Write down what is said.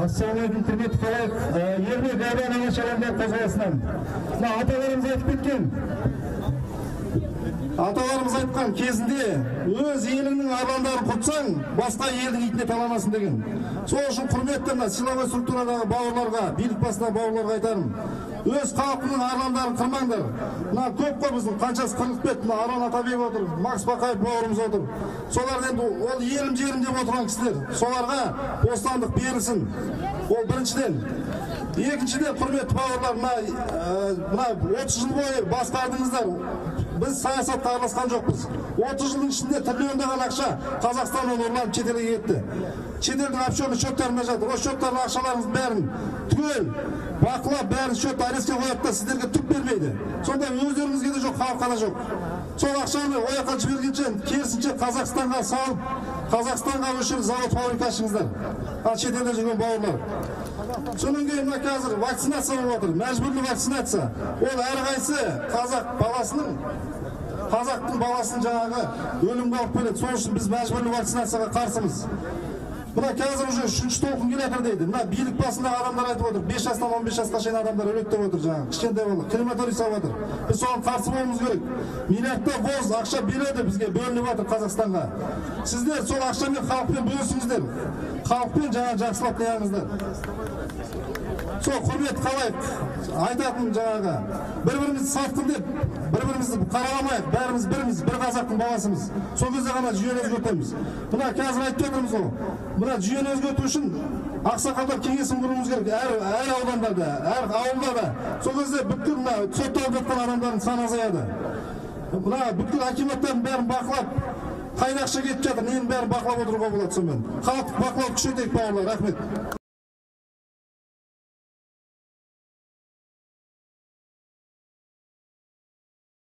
Assalamualaikum құрметті халық. Ермек Айбан Ағашаларында қозғалысынан. Аталарымыз айтып кеткен. Аталарымыз айтқан кезінде өз еліңнің арландарын құртсаң, басқа елдің итіне таланасың деген. Сол үшін құрметті силовой структурадағы бауырларға, билік басындағы бауырларға айтарым. Өз халқының арландарын қырмаңдар. Көп қой біздің қаншасы қырылып кетті. Арлан Атабек отыр, Макс Бақаев бауырымыз отыр. Солар енді ол елім жерім деп отырған кісілер. Соларға бостандық берілсін. Ол біріншіден. Екіншіден құрметті бауырлар, мына 30 жыл бойы басқардыңыздар. Біз саясатқа араласқан жоқпыз. 30 жылдың ішінде триллиондаған ақша Қазақстаннан ұрланып шетелге кетті. Шетелдің офшорлы счеттарында жатыр. О счеттардың ақшаларыңыздың бәрін түгел бақылап, бәрін счет арестке қояды да сіздерге түк бермейді. Сонда өздеріңізге де жоқ, халыққа да жоқ. Сол ақшаны ояққа жібергенше керісінше Қазақстанға салып, Қазақстанға өшіріп завод фабрика ашыңыздар. Ал шетелде жүрген бауырлар. Сонан кейін мына қазір вакцинация болып отыр. Мәжбүрлі вакцинация. Ол әрқайсы қазақтың баласын жаңағы өлімге алып келеді. Сол үшін біз мәжбүрлі вакцинацияға қарсымыз. Мына қазір уже 3-ші толқын келатыр дейді. Мына билік басындағы адамдар айтып отыр. 5 жастан 15 жасқа шейін адамдар өледі деп отыр жаңағы. Кішкентай бала крематорий салып отыр. Біз соған қарсы болуымыз керек. Миллиардтар воз ақша береді бізге, бөлініп жатыр Қазақстанға. Сіздер сол ақшамен халықпен бөлісіңіздер. Халықпен жаңа жақсылап қояңыздар. Сол құрмет қалайық айтатын жаңағы бір-бірімізді сатқын деп бір-бірімізді қараламайық, бәріміз біріміз, бір қазақтың баласымыз. Сол кезде ғана жүйені өзгертеміз. Мына қазір айтып жатырмыз ғой. Мына жүйені өзгерту үшін ақсақалдар кеңесін құруымыз керек. Әр аудандарда, әр ауылда. Сол кезде бүткіл мына сотталып жатқан адамдардың саны азаяды. Мына бүткіл акиматтардың бәрін бақылап, қайда ақша кетіп жатыр, ненің бәрін бақылап отыруға болады сонымен. Халықтық бақылауды күшейтейік бауырлар, рахмет.